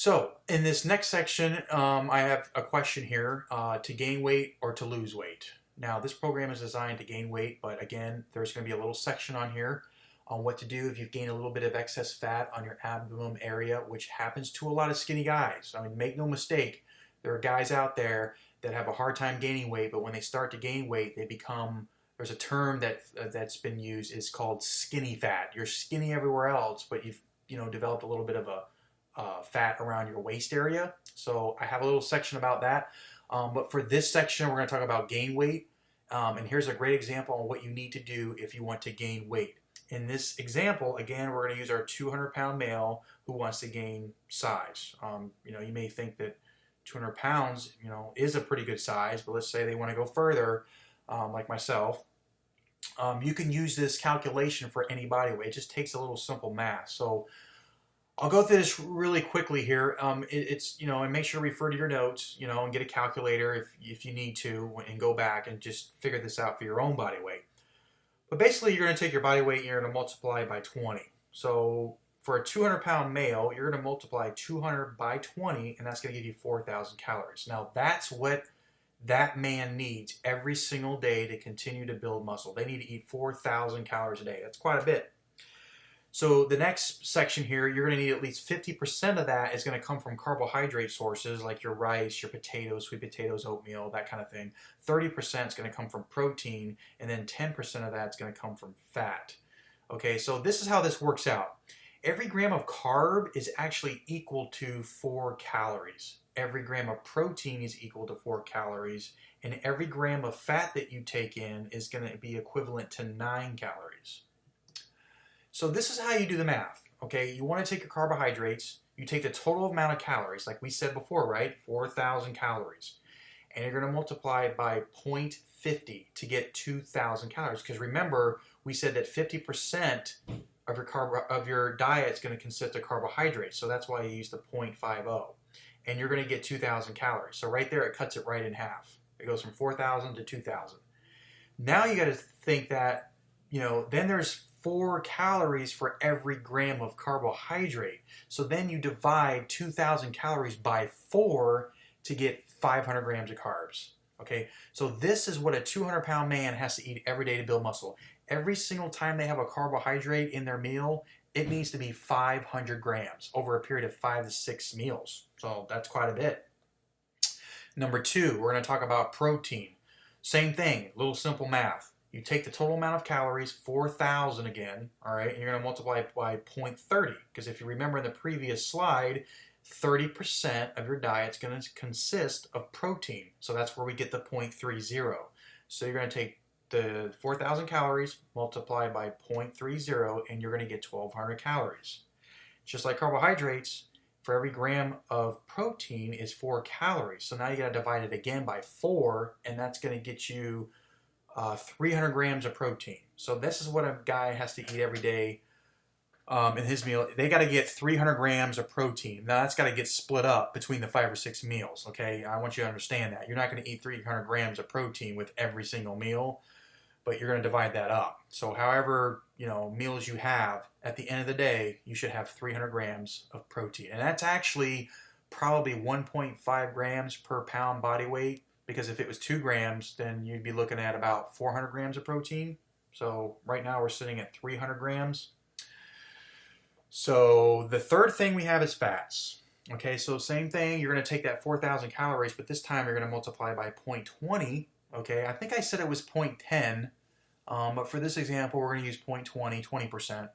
So in this next section, I have a question here, to gain weight or to lose weight. Now this program is designed to gain weight, but again, there's going to be a little section on here on what to do if you've gained a little bit of excess fat on your abdomen area, which happens to a lot of skinny guys. I mean, make no mistake, there are guys out there that have a hard time gaining weight, but when they start to gain weight, they become, there's a term that's been used, is called skinny fat. You're skinny everywhere else, but you've developed a little bit of a fat around your waist area. So I have a little section about that. But for this section, we're going to talk about gain weight. And here's a great example on what you need to do if you want to gain weight. In this example, again, we're going to use our 200-pound male who wants to gain size. You may think that 200 pounds, is a pretty good size, but let's say they want to go further, like myself. You can use this calculation for any body weight. It just takes a little simple math. So I'll go through this really quickly here. And make sure to refer to your notes, and get a calculator if you need to, and go back and just figure this out for your own body weight. But basically, you're going to take your body weight and you're going to multiply by 20. So for a 200-pound male, you're going to multiply 200 by 20, and that's going to give you 4,000 calories. Now, that's what that man needs every single day to continue to build muscle. They need to eat 4,000 calories a day. That's quite a bit. So the next section here, you're going to need at least 50% of that is going to come from carbohydrate sources like your rice, your potatoes, sweet potatoes, oatmeal, that kind of thing. 30% is going to come from protein, and then 10% of that is going to come from fat. Okay, so this is how this works out. Every gram of carb is actually equal to 4 calories. Every gram of protein is equal to 4 calories, and every gram of fat that you take in is going to be equivalent to 9 calories. So this is how you do the math, okay? You want to take your carbohydrates, you take the total amount of calories, like we said before, right? 4,000 calories. And you're going to multiply it by 0.50 to get 2,000 calories. Because remember, we said that 50% of your diet is going to consist of carbohydrates. So that's why you use the 0.50. And you're going to get 2,000 calories. So right there, it cuts it right in half. It goes from 4,000 to 2,000. Now you got to think that, then there's 4 calories for every gram of carbohydrate. So then you divide 2,000 calories by 4 to get 500 grams of carbs. Okay, so this is what a 200-pound man has to eat every day to build muscle. Every single time they have a carbohydrate in their meal, it needs to be 500 grams over a period of 5 to 6 meals. So that's quite a bit. Number 2, we're going to talk about protein. Same thing, little simple math. You take the total amount of calories, 4,000 again, all right, and you're going to multiply it by 0.30, because if you remember in the previous slide, 30% of your diet is going to consist of protein. So that's where we get the 0.30. So you're going to take the 4,000 calories, multiply by 0.30, and you're going to get 1,200 calories. Just like carbohydrates, for every gram of protein is 4 calories. So now you got to divide it again by 4, and that's going to get you 300 grams of protein. So this is what a guy has to eat every day in his meal. They got to get 300 grams of protein. Now that's got to get split up between the 5 or 6 meals. Okay, I want you to understand that. You're not going to eat 300 grams of protein with every single meal, but you're going to divide that up. So however meals you have, at the end of the day, you should have 300 grams of protein. And that's actually probably 1.5 grams per pound body weight. Because if it was 2 grams, then you'd be looking at about 400 grams of protein. So right now we're sitting at 300 grams. So the third thing we have is fats. Okay, so same thing. You're going to take that 4,000 calories, but this time you're going to multiply by 0.20. Okay, I think I said it was 0.10, but for this example, we're going to use 0.20, 20%.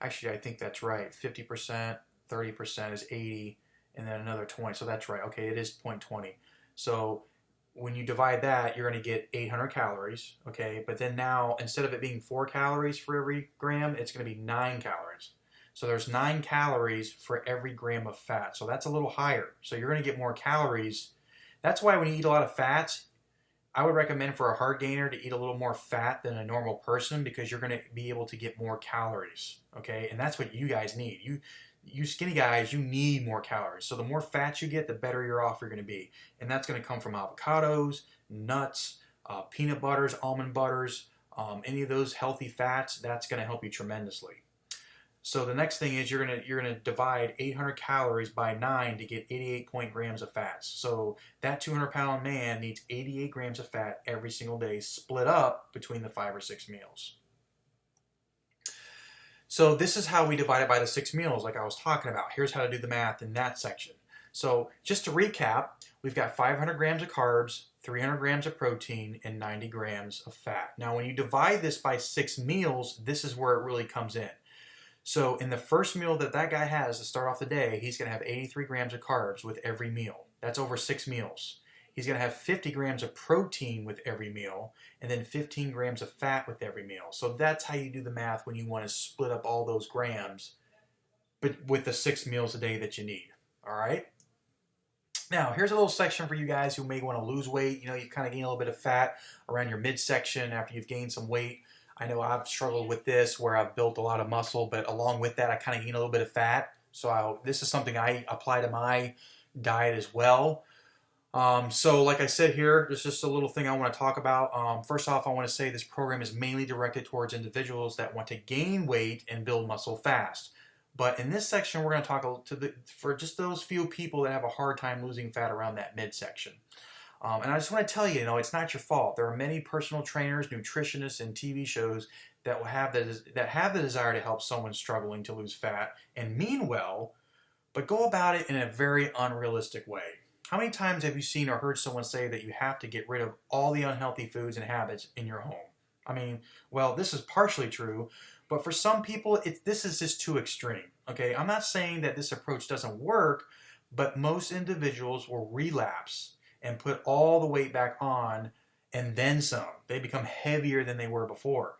Actually, I think that's right. 50%, 30% is 80. And then another 20, so that's right. Okay, it is 0.20. So when you divide that, you're going to get 800 calories, okay? But then now, instead of it being 4 calories for every gram, it's going to be 9 calories. So there's 9 calories for every gram of fat. So that's a little higher. So you're going to get more calories. That's why when you eat a lot of fats, I would recommend for a heart gainer to eat a little more fat than a normal person, because you're going to be able to get more calories, okay? And that's what you guys need. You skinny guys, you need more calories. So the more fat you get, the better you're off you're going to be. And that's going to come from avocados, nuts, peanut butters, almond butters, any of those healthy fats. That's going to help you tremendously. So the next thing is you're gonna divide 800 calories by 9 to get 88 grams of fats. So that 200-pound man needs 88 grams of fat every single day, split up between the 5 or 6 meals. So this is how we divide it by the 6 meals, like I was talking about. Here's how to do the math in that section. So just to recap, we've got 500 grams of carbs, 300 grams of protein, and 90 grams of fat. Now when you divide this by 6 meals, this is where it really comes in. So in the first meal that guy has to start off the day, he's going to have 83 grams of carbs with every meal. That's over 6 meals. He's going to have 50 grams of protein with every meal, and then 15 grams of fat with every meal. So that's how you do the math when you want to split up all those grams, but with the 6 meals a day that you need. All right? Now, here's a little section for you guys who may want to lose weight. You know, you've kind of gained a little bit of fat around your midsection after you've gained some weight. I know I've struggled with this where I've built a lot of muscle, but along with that, I kind of gain a little bit of fat. So this is something I apply to my diet as well. So like I said here, there's just a little thing I want to talk about. First off, I want to say this program is mainly directed towards individuals that want to gain weight and build muscle fast. But in this section, we're going to talk for just those few people that have a hard time losing fat around that midsection. And I just want to tell you, it's not your fault. There are many personal trainers, nutritionists, and TV shows that will have the desire to help someone struggling to lose fat and mean well, but go about it in a very unrealistic way. How many times have you seen or heard someone say that you have to get rid of all the unhealthy foods and habits in your home? I mean, well, this is partially true, but for some people, this is just too extreme. Okay, I'm not saying that this approach doesn't work, but most individuals will relapse and put all the weight back on and then some. They become heavier than they were before.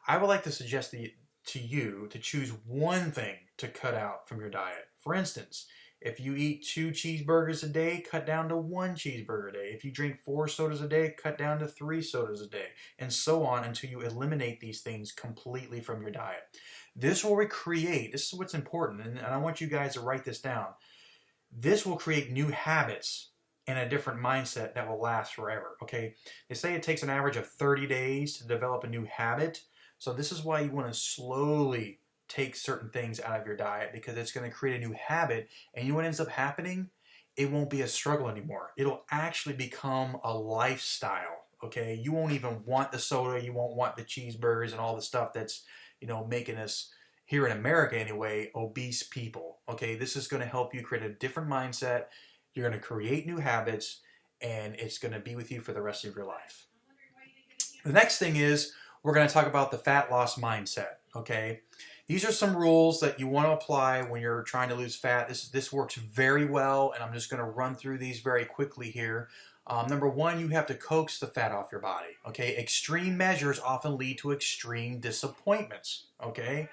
I would like to suggest to you to choose one thing to cut out from your diet. For instance, if you eat 2 cheeseburgers a day, cut down to 1 cheeseburger a day. If you drink 4 sodas a day, cut down to 3 sodas a day, and so on until you eliminate these things completely from your diet. This will this is what's important, and I want you guys to write this down. This will create new habits and a different mindset that will last forever, okay? They say it takes an average of 30 days to develop a new habit, so this is why you want to slowly take certain things out of your diet, because it's going to create a new habit, and you know what ends up happening? It won't be a struggle anymore. It'll actually become a lifestyle, okay? You won't even want the soda, you won't want the cheeseburgers and all the stuff that's, making us, here in America anyway, obese people, okay? This is going to help you create a different mindset. You're going to create new habits, and it's going to be with you for the rest of your life. The next thing is, we're going to talk about the fat loss mindset, okay? These are some rules that you want to apply when you're trying to lose fat. This works very well, and I'm just going to run through these very quickly here. Number 1, you have to coax the fat off your body, okay? Extreme measures often lead to extreme disappointments, okay?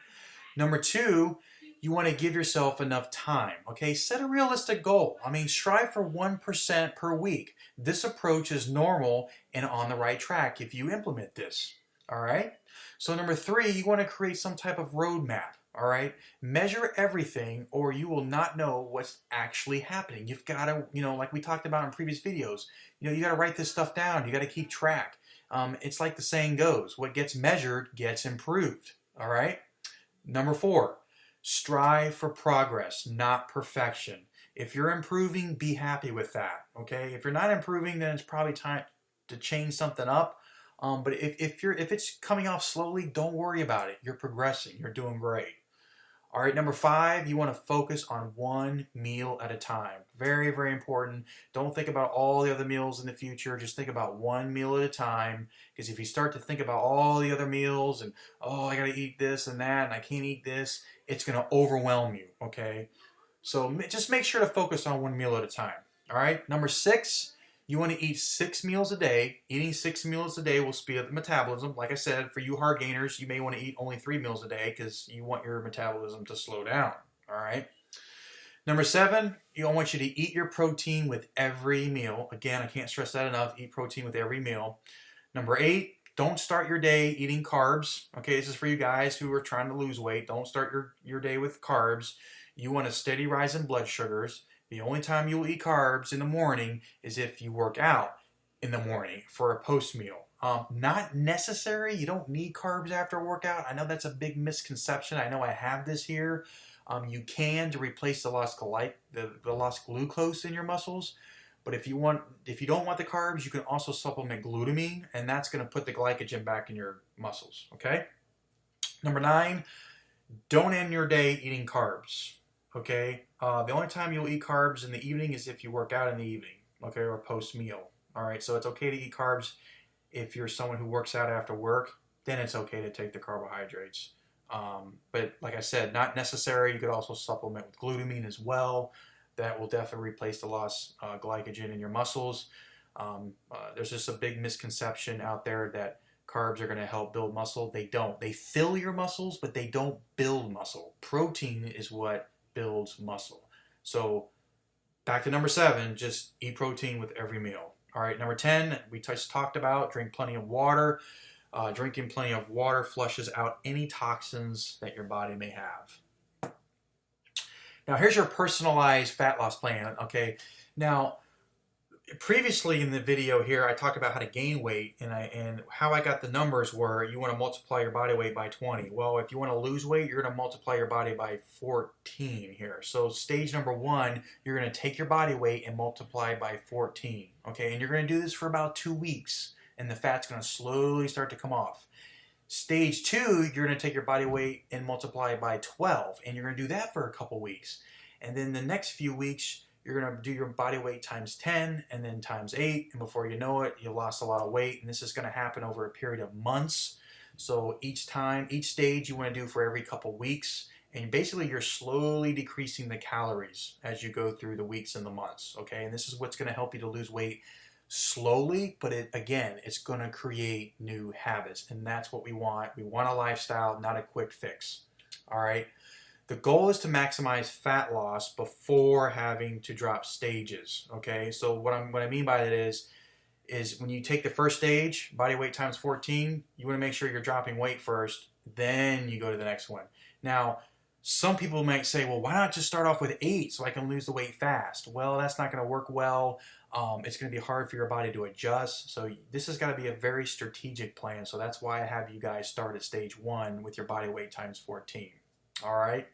Number 2, you want to give yourself enough time, okay? Set a realistic goal. Strive for 1% per week. This approach is normal and on the right track if you implement this, all right? So number 3, you want to create some type of roadmap, all right? Measure everything or you will not know what's actually happening. You've got to, like we talked about in previous videos, you got to write this stuff down. You got to keep track. It's like the saying goes, what gets measured gets improved, all right? Number 4, strive for progress, not perfection. If you're improving, be happy with that, okay? If you're not improving, then it's probably time to change something up. But if it's coming off slowly, don't worry about it. You're progressing. You're doing great. All right, number 5, you want to focus on 1 meal at a time. Very, very important. Don't think about all the other meals in the future. Just think about 1 meal at a time. Because if you start to think about all the other meals and, oh, I got to eat this and that and I can't eat this, it's going to overwhelm you, okay? So just make sure to focus on 1 meal at a time. All right, number 6, you want to eat 6 meals a day. Eating 6 meals a day will speed up the metabolism. Like I said, for you hard gainers, you may want to eat only 3 meals a day because you want your metabolism to slow down. All right. Number 7, I want you to eat your protein with every meal. Again, I can't stress that enough. Eat protein with every meal. Number 8, don't start your day eating carbs. Okay, this is for you guys who are trying to lose weight. Don't start your day with carbs. You want a steady rise in blood sugars. The only time you'll eat carbs in the morning is if you work out in the morning for a post meal. Not necessary. You don't need carbs after a workout. I know that's a big misconception. I know I have this here. You can to replace the lost glucose in your muscles. But if you don't want the carbs, you can also supplement glutamine, and that's going to put the glycogen back in your muscles. Okay. Number 9, don't end your day eating carbs. Okay. The only time you'll eat carbs in the evening is if you work out in the evening. Okay, or post meal. All right. So it's okay to eat carbs if you're someone who works out after work. Then it's okay to take the carbohydrates. But like I said, not necessary. You could also supplement with glutamine as well. That will definitely replace the lost glycogen in your muscles. There's just a big misconception out there that carbs are going to help build muscle. They don't. They fill your muscles, but they don't build muscle. Protein is what builds muscle. So back to number 7, just eat protein with every meal. All right, number 10, we just talked about drink plenty of water. Drinking plenty of water flushes out any toxins that your body may have. Now, here's your personalized fat loss plan, okay? Now, previously in the video here, I talked about how to gain weight, and how I got the numbers were you want to multiply your body weight by 20. Well, if you want to lose weight, you're going to multiply your body by 14 here. So stage number 1, you're going to take your body weight and multiply by 14, okay? And you're going to do this for about 2 weeks, and the fat's going to slowly start to come off. Stage 2, you're going to take your body weight and multiply by 12, and you're going to do that for a couple weeks. And then the next few weeks, you're going to do your body weight times 10 and then times 8, and before you know it, you lost a lot of weight, and this is going to happen over a period of months. So each stage you want to do for every couple weeks, and basically you're slowly decreasing the calories as you go through the weeks and the months, okay? And this is what's going to help you to lose weight slowly, but it's going to create new habits, and that's what we want. We want a lifestyle, not a quick fix. All right. The goal is to maximize fat loss before having to drop stages. Okay. So what I mean by that is when you take the first stage, body weight times 14, you want to make sure you're dropping weight first, then you go to the next one. Now, some people might say, well, why not just start off with 8 so I can lose the weight fast? Well, that's not going to work well. It's going to be hard for your body to adjust. So this has got to be a very strategic plan. So that's why I have you guys start at stage 1 with your body weight times 14. All right.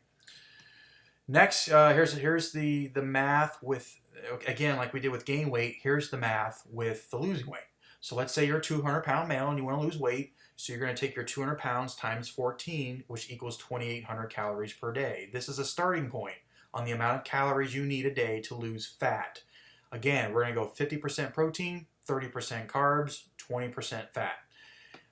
Next, here's the math with, again, like we did with gain weight, here's the math with the losing weight. So let's say you're a 200-pound male and you want to lose weight. So you're going to take your 200 pounds times 14, which equals 2,800 calories per day. This is a starting point on the amount of calories you need a day to lose fat. Again, we're going to go 50% protein, 30% carbs, 20% fat.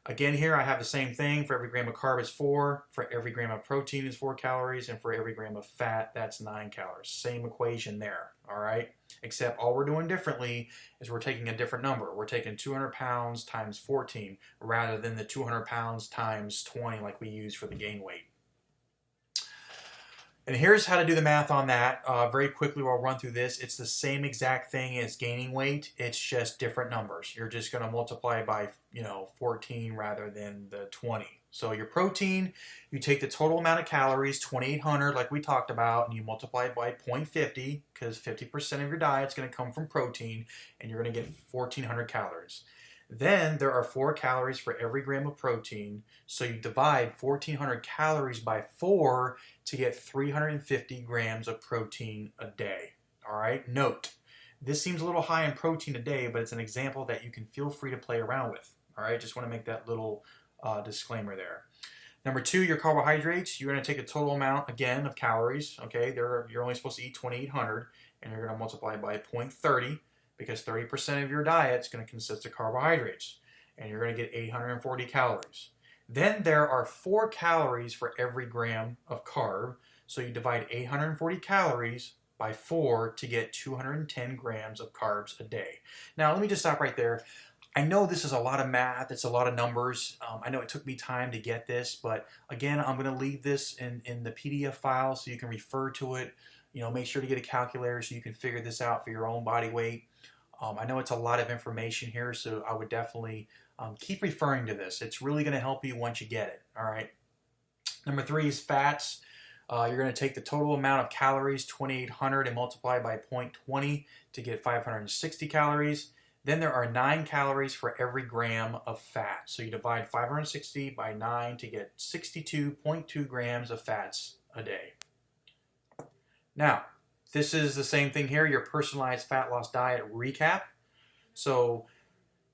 Again, here I have the same thing. For every gram of carb is 4, for every gram of protein is 4 calories, and for every gram of fat, that's 9 calories. Same equation there, all right? Except all we're doing differently is we're taking a different number. We're taking 200 pounds times 14 rather than the 200 pounds times 20 like we use for the gain weight. And here's how to do the math on that. Very quickly, we'll run through this. It's the same exact thing as gaining weight. It's just different numbers. You're just going to multiply by 14 rather than the 20. So your protein, you take the total amount of calories, 2,800 like we talked about, and you multiply it by 0.50 because 50% of your diet is going to come from protein, and you're going to get 1,400 calories. Then there are 4 calories for every gram of protein, so you divide 1,400 calories by 4 to get 350 grams of protein a day. All right, note, this seems a little high in protein a day, but it's an example that you can feel free to play around with. All right, just want to make that little disclaimer there. Number 2, your carbohydrates. You're going to take a total amount, again, of calories. Okay, you're only supposed to eat 2,800, and you're going to multiply by 0.30. Because 30% of your diet is going to consist of carbohydrates, and you're going to get 840 calories. Then there are 4 calories for every gram of carb, so you divide 840 calories by 4 to get 210 grams of carbs a day. Now, let me just stop right there. I know this is a lot of math, it's a lot of numbers. I know it took me time to get this, but again, I'm going to leave this in the PDF file so you can refer to it. Make sure to get a calculator so you can figure this out for your own body weight. I know it's a lot of information here, so I would definitely keep referring to this. It's really going to help you once you get it. All right. Number 3 is fats. You're going to take the total amount of calories, 2,800, and multiply by 0.20 to get 560 calories. then there are 9 calories for every gram of fat. So you divide 560 by 9 to get 62.2 grams of fats a day. Now, this is the same thing here, your personalized fat loss diet recap. So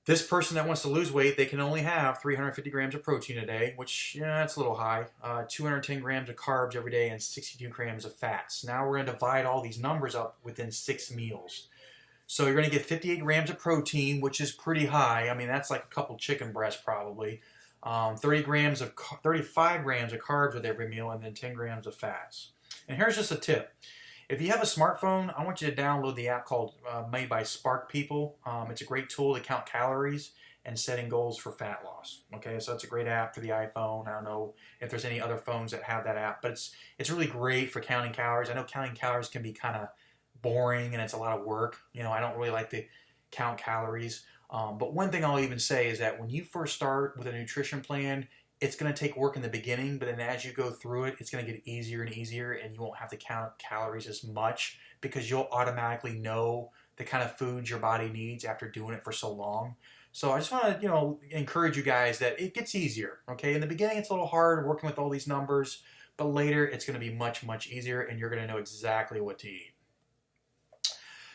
this person that wants to lose weight, they can only have 350 grams of protein a day, which, yeah, that's a little high. 210 grams of carbs every day and 62 grams of fats. Now we're going to divide all these numbers up within 6 meals. So you're going to get 58 grams of protein, which is pretty high. I mean, that's like a couple chicken breasts probably. 35 grams of carbs with every meal, and then 10 grams of fats. And here's just a tip. If you have a smartphone, I want you to download the app called made by Spark People. It's a great tool to count calories and setting goals for fat loss. Okay, so it's a great app for the iPhone. I don't know if there's any other phones that have that app, but it's really great for counting calories. I know counting calories can be kind of boring and it's a lot of work. You know, I don't really like to count calories. But one thing I'll even say is that when you first start with a nutrition plan, it's going to take work in the beginning, but then as you go through it, it's going to get easier and easier, and you won't have to count calories as much because you'll automatically know the kind of foods your body needs after doing it for so long. So I just want to, encourage you guys that it gets easier. Okay, in the beginning it's a little hard working with all these numbers, but later it's going to be much, much easier, and you're going to know exactly what to eat.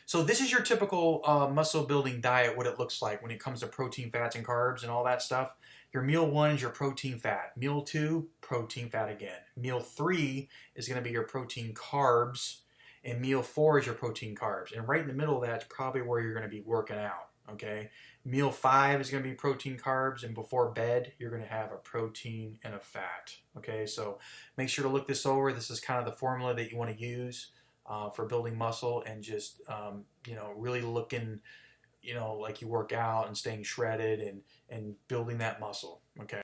So this is your typical muscle building diet, what it looks like when it comes to protein, fats, and carbs and all that stuff. Your meal 1 is your protein fat. Meal 2, protein fat again. Meal 3 is going to be your protein carbs. And meal 4 is your protein carbs. And right in the middle of that is probably where you're going to be working out. Okay. Meal 5 is going to be protein carbs. And before bed, you're going to have a protein and a fat. Okay. So make sure to look this over. This is kind of the formula that you want to use for building muscle and just, really looking like you work out and staying shredded and building that muscle. Okay.